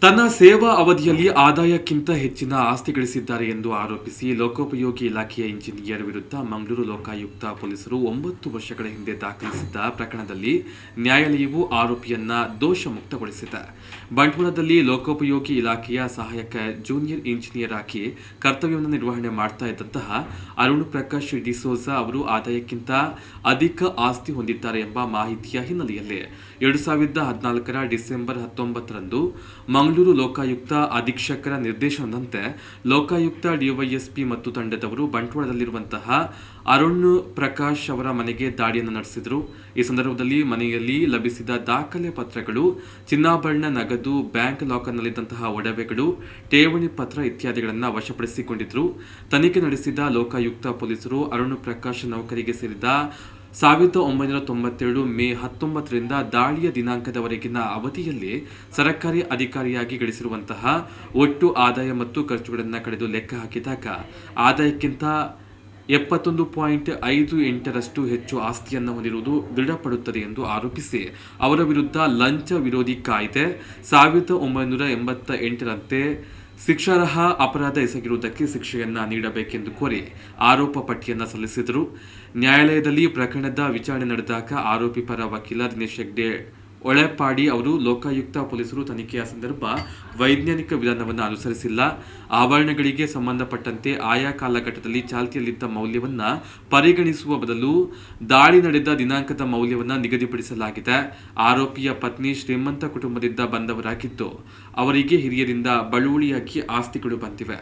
ತನ್ನ ಸೇವಾ ಅವಧಿಯಲ್ಲಿ ಆದಾಯಕ್ಕಿಂತ ಹೆಚ್ಚಿನ ಆಸ್ತಿ ಗಳಿಸಿದ್ದಾರೆ ಎಂದು ಆರೋಪಿಸಿ ಲೋಕೋಪಯೋಗಿ ಇಲಾಖೆಯ ಇಂಜಿನಿಯರ್ ವಿರುದ್ಧ ಮಂಗಳೂರು ಲೋಕಾಯುಕ್ತ ಪೊಲೀಸರು 9 ವರ್ಷಗಳ ಹಿಂದೆ ದಾಖಲಿಸಿದ್ದ ಪ್ರಕರಣದಲ್ಲಿ ನ್ಯಾಯಾಲಯವು ಆರೋಪಿಯನ್ನ ದೋಷ ಮುಕ್ತಗೊಳಿಸಿದೆ. ಬಂಟ್ವಾಳದಲ್ಲಿ ಲೋಕೋಪಯೋಗಿ ಇಲಾಖೆಯ ಸಹಾಯಕ ಜೂನಿಯರ್ ಇಂಜಿನಿಯರ್ ಆಗಿ ಕರ್ತವ್ಯವನ್ನು ನಿರ್ವಹಣೆ ಮಾಡ್ತಾ ಇದ್ದಂತಹ ಅರುಣ್ ಪ್ರಕಾಶ್ ಡಿಸೋಜಾ ಅವರು ಆದಾಯಕ್ಕಿಂತ ಅಧಿಕ ಆಸ್ತಿ ಹೊಂದಿದ್ದಾರೆ ಎಂಬ ಮಾಹಿತಿಯ ಹಿನ್ನೆಲೆಯಲ್ಲಿ 2014ರ ಡಿಸೆಂಬರ್ 19ರಂದು ಮಂಗಳೂರು ಲೋಕಾಯುಕ್ತ ಅಧೀಕ್ಷಕರ ನಿರ್ದೇಶನದಂತೆ ಲೋಕಾಯುಕ್ತ ಡಿವೈಎಸ್ಪಿ ಮತ್ತು ತಂಡದವರು ಬಂಟ್ವಾಳದಲ್ಲಿರುವಂತಹ ಅರುಣ್ ಪ್ರಕಾಶ್ ಅವರ ಮನೆಗೆ ದಾಳಿಯನ್ನು ನಡೆಸಿದರು. ಈ ಸಂದರ್ಭದಲ್ಲಿ ಮನೆಯಲ್ಲಿ ಲಭಿಸಿದ ದಾಖಲೆ ಪತ್ರಗಳು, ಚಿನ್ನಾಭರಣ, ನಗದು, ಬ್ಯಾಂಕ್ ಲಾಕರ್ನಲ್ಲಿದ್ದಂತಹ ಒಡವೆಗಳು, ಠೇವಣಿ ಪತ್ರ ಇತ್ಯಾದಿಗಳನ್ನು ವಶಪಡಿಸಿಕೊಂಡಿದ್ದರು. ತನಿಖೆ ನಡೆಸಿದ ಲೋಕಾಯುಕ್ತ ಪೊಲೀಸರು ಅರುಣ್ ಪ್ರಕಾಶ್ ನೌಕರಿಗೆ ಸೇರಿದ 1997 ಮೇ 19ರಿಂದ ದಾಳಿಯ ದಿನಾಂಕದವರೆಗಿನ ಅವಧಿಯಲ್ಲಿ ಸರ್ಕಾರಿ ಅಧಿಕಾರಿಯಾಗಿ ಗಳಿಸಿರುವಂತಹ ಒಟ್ಟು ಆದಾಯ ಮತ್ತು ಖರ್ಚುಗಳನ್ನು ಕಳೆದು ಲೆಕ್ಕ ಹಾಕಿದಾಗ ಆದಾಯಕ್ಕಿಂತ 71.58ರಷ್ಟು ಹೆಚ್ಚು ಆಸ್ತಿಯನ್ನು ಹೊಂದಿರುವುದು ದೃಢಪಡುತ್ತದೆ ಎಂದು ಆರೋಪಿಸಿ ಅವರ ವಿರುದ್ಧ ಲಂಚ ವಿರೋಧಿ ಕಾಯ್ದೆ 1988ರಂತೆ ಶಿಕ್ಷಾರ್ಹ ಅಪರಾಧ ಎಸಗಿರುವುದಕ್ಕೆ ಶಿಕ್ಷೆಯನ್ನ ನೀಡಬೇಕೆಂದು ಕೋರಿ ಆರೋಪ ಪಟ್ಟಿಯನ್ನು ಸಲ್ಲಿಸಿದರು. ನ್ಯಾಯಾಲಯದಲ್ಲಿ ಪ್ರಕರಣದ ವಿಚಾರಣೆ ನಡೆದಾಗ ಆರೋಪಿ ಪರ ವಕೀಲ ದಿನೇಶ್ ಹೆಗ್ಡೆ ಒಳೆಪಾಡಿ ಅವರು ಲೋಕಾಯುಕ್ತ ಪೊಲೀಸರು ತನಿಖೆಯ ಸಂದರ್ಭ ವೈಜ್ಞಾನಿಕ ವಿಧಾನವನ್ನು ಅನುಸರಿಸಿಲ್ಲ, ಆಭರಣಗಳಿಗೆ ಸಂಬಂಧಪಟ್ಟಂತೆ ಆಯಾ ಕಾಲಘಟ್ಟದಲ್ಲಿ ಚಾಲ್ತಿಯಲ್ಲಿದ್ದ ಮೌಲ್ಯವನ್ನು ಪರಿಗಣಿಸುವ ಬದಲು ದಾಳಿ ನಡೆದ ದಿನಾಂಕದ ಮೌಲ್ಯವನ್ನು ನಿಗದಿಪಡಿಸಲಾಗಿದೆ. ಆರೋಪಿಯ ಪತ್ನಿ ಶ್ರೀಮಂತ ಕುಟುಂಬದಿಂದ ಬಂದವರಾಗಿದ್ದು ಅವರಿಗೆ ಹಿರಿಯರಿಂದ ಬಳುವಳಿಯಾಗಿ ಆಸ್ತಿಗಳು ಬಂದಿವೆ.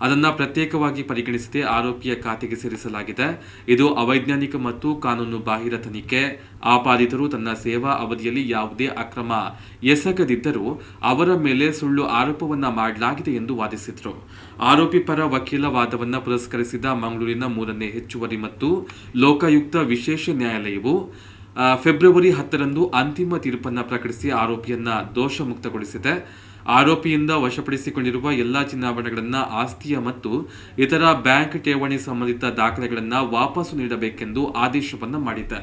ಅದನ್ನು ಪ್ರತ್ಯೇಕವಾಗಿ ಪರಿಗಣಿಸದೆ ಆರೋಪಿಯ ಖಾತೆಗೆ ಸೇರಿಸಲಾಗಿದೆ. ಇದು ಅವೈಜ್ಞಾನಿಕ ಮತ್ತು ಕಾನೂನು ಬಾಹಿರ ತನಿಖೆ. ಆಪಾದಿತರು ತನ್ನ ಸೇವಾ ಅವಧಿಯಲ್ಲಿ ಯಾವುದೇ ಅಕ್ರಮ ಎಸಗದಿದ್ದರೂ ಅವರ ಮೇಲೆ ಸುಳ್ಳು ಆರೋಪವನ್ನ ಮಾಡಲಾಗಿದೆ ಎಂದು ವಾದಿಸಿದರು. ಆರೋಪಿ ಪರ ವಕೀಲ ವಾದವನ್ನು ಪುರಸ್ಕರಿಸಿದ ಮಂಗಳೂರಿನ 3ನೇ ಹೆಚ್ಚುವರಿ ಮತ್ತು ಲೋಕಾಯುಕ್ತ ವಿಶೇಷ ನ್ಯಾಯಾಲಯವು ಫೆಬ್ರವರಿ 10ರಂದು ಅಂತಿಮ ತೀರ್ಪನ್ನು ಪ್ರಕಟಿಸಿ ಆರೋಪಿಯನ್ನ ದೋಷ ಮುಕ್ತಗೊಳಿಸಿದೆ. ಆರೋಪಿಯಿಂದ ವಶಪಡಿಸಿಕೊಂಡಿರುವ ಎಲ್ಲಾ ಚಿನ್ನಾಭರಣಗಳನ್ನು, ಆಸ್ತಿಯ ಮತ್ತು ಇತರ ಬ್ಯಾಂಕ್ ಠೇವಣಿ ಸಂಬಂಧಿತ ದಾಖಲೆಗಳನ್ನು ವಾಪಸ್ಸು ನೀಡಬೇಕೆಂದು ಆದೇಶವನ್ನು ಮಾಡಿದೆ.